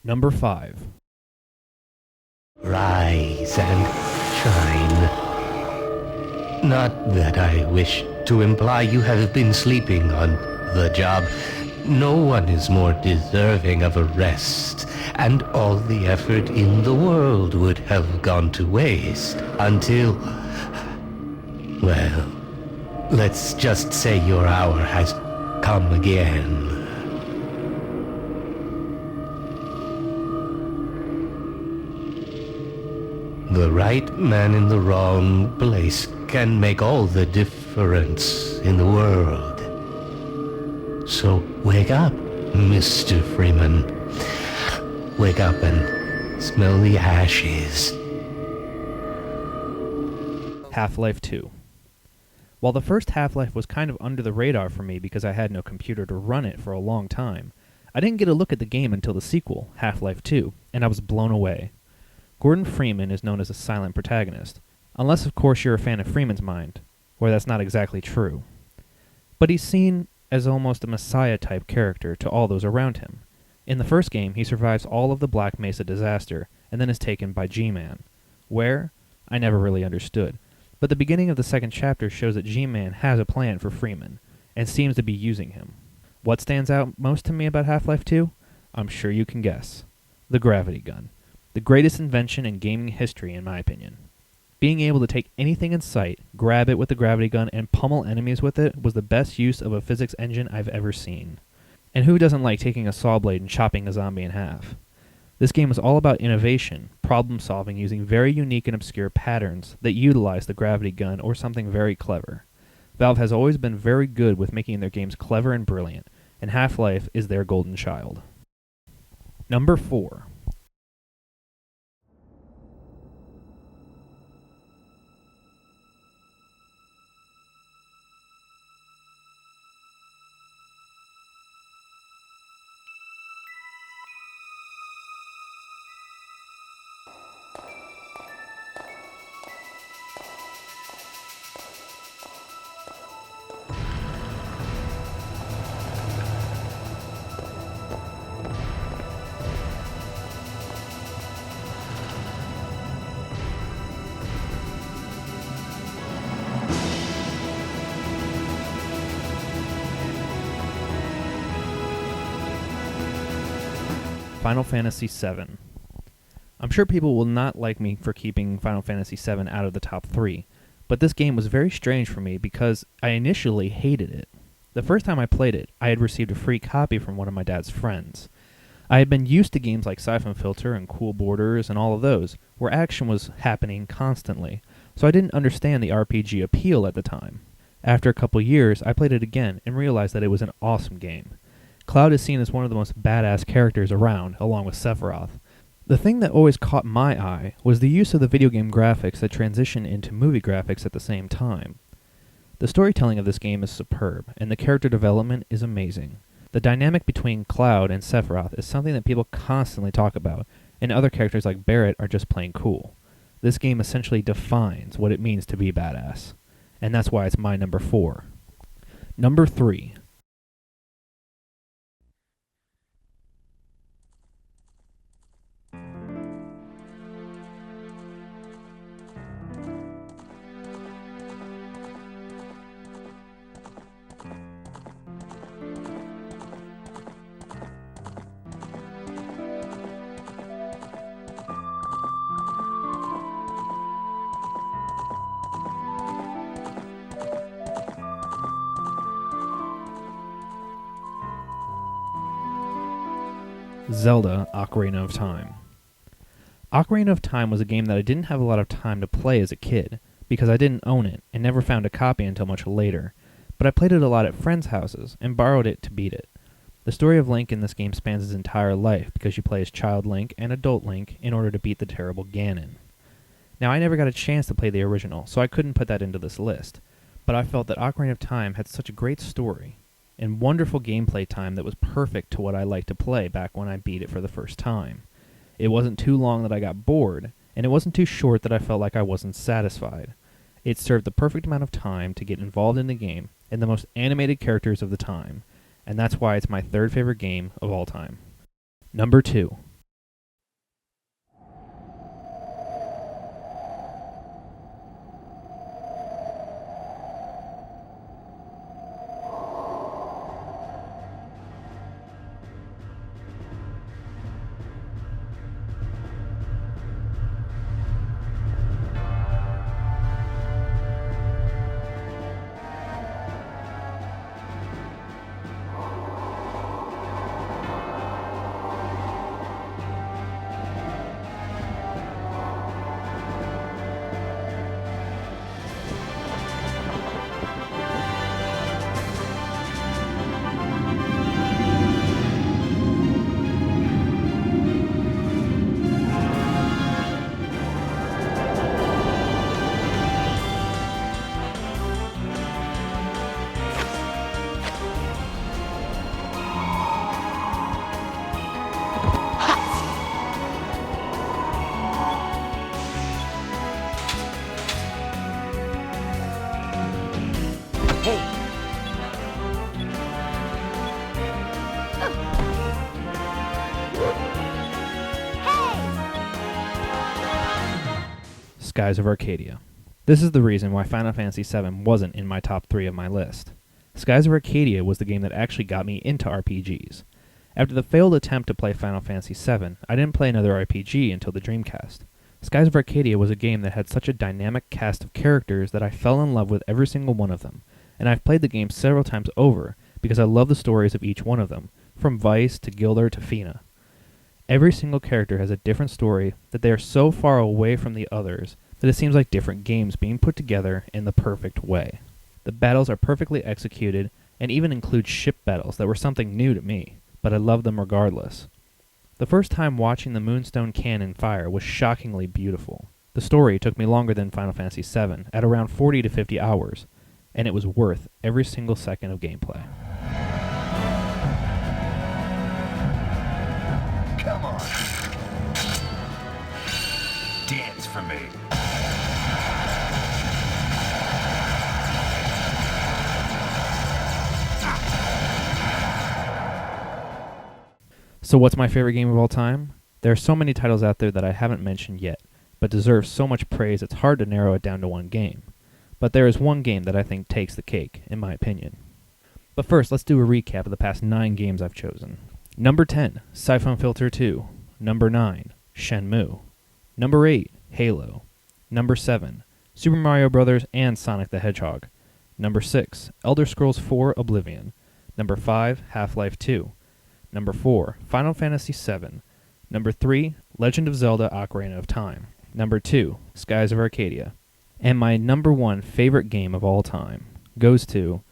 Number 5. Rise and shine. Not that I wish to imply you have been sleeping on the job. No one is more deserving of a rest, and all the effort in the world would have gone to waste until, well, let's just say your hour has come again. The right man in the wrong place can make all the difference in the world. So wake up, Mr. Freeman. Wake up and smell the ashes. Half-Life 2. While the first Half-Life was kind of under the radar for me because I had no computer to run it for a long time, I didn't get a look at the game until the sequel, Half-Life 2, and I was blown away. Gordon Freeman is known as a silent protagonist, unless of course you're a fan of Freeman's Mind, where that's not exactly true. But he's seen as almost a messiah-type character to all those around him. In the first game, he survives all of the Black Mesa disaster and then is taken by G-Man. Where? I never really understood. But the beginning of the second chapter shows that G-Man has a plan for Freeman, and seems to be using him. What stands out most to me about Half-Life 2? I'm sure you can guess. The gravity gun. The greatest invention in gaming history, in my opinion. Being able to take anything in sight, grab it with the gravity gun, and pummel enemies with it was the best use of a physics engine I've ever seen. And who doesn't like taking a saw blade and chopping a zombie in half? This game is all about innovation, problem solving using very unique and obscure patterns that utilize the gravity gun or something very clever. Valve has always been very good with making their games clever and brilliant, and Half-Life is their golden child. Number 4. Final Fantasy VII. I'm sure people will not like me for keeping Final Fantasy VII out of the top 3, but this game was very strange for me because I initially hated it. The first time I played it, I had received a free copy from one of my dad's friends. I had been used to games like Siphon Filter and Cool Borders and all of those, where action was happening constantly, so I didn't understand the RPG appeal at the time. After a couple years, I played it again and realized that it was an awesome game. Cloud is seen as one of the most badass characters around, along with Sephiroth. The thing that always caught my eye was the use of the video game graphics that transition into movie graphics at the same time. The storytelling of this game is superb, and the character development is amazing. The dynamic between Cloud and Sephiroth is something that people constantly talk about, and other characters like Barrett are just plain cool. This game essentially defines what it means to be badass, and that's why it's my number 4. Number 3. Zelda: Ocarina of Time. Ocarina of Time was a game that I didn't have a lot of time to play as a kid, because I didn't own it and never found a copy until much later, but I played it a lot at friends' houses and borrowed it to beat it. The story of Link in this game spans his entire life because you play as Child Link and Adult Link in order to beat the terrible Ganon. Now, I never got a chance to play the original, so I couldn't put that into this list, but I felt that Ocarina of Time had such a great story and wonderful gameplay time that was perfect to what I liked to play back when I beat it for the first time. It wasn't too long that I got bored, and it wasn't too short that I felt like I wasn't satisfied. It served the perfect amount of time to get involved in the game and the most animated characters of the time, and that's why it's my third favorite game of all time. Number 2. Skies of Arcadia. This is the reason why Final Fantasy VII wasn't in my top 3 of my list. Skies of Arcadia was the game that actually got me into RPGs. After the failed attempt to play Final Fantasy VII, I didn't play another RPG until the Dreamcast. Skies of Arcadia was a game that had such a dynamic cast of characters that I fell in love with every single one of them, and I've played the game several times over because I love the stories of each one of them, from Vice to Gilder to Fina. Every single character has a different story that they are so far away from the others that it seems like different games being put together in the perfect way. The battles are perfectly executed and even include ship battles that were something new to me, but I love them regardless. The first time watching the Moonstone cannon fire was shockingly beautiful. The story took me longer than Final Fantasy VII, at around 40 to 50 hours, and it was worth every single second of gameplay. Come on. Dance for me. So what's my favorite game of all time? There are so many titles out there that I haven't mentioned yet, but deserve so much praise it's hard to narrow it down to one game. But there is one game that I think takes the cake, in my opinion. But first, let's do a recap of the past 9 games I've chosen. Number 10, Siphon Filter 2. Number 9, Shenmue. Number 8, Halo. Number 7, Super Mario Bros. And Sonic the Hedgehog. Number 6, Elder Scrolls 4 Oblivion. Number 5, Half-Life 2. Number 4, Final Fantasy VII. Number 3, Legend of Zelda Ocarina of Time. Number 2, Skies of Arcadia. And my number 1 favorite game of all time goes to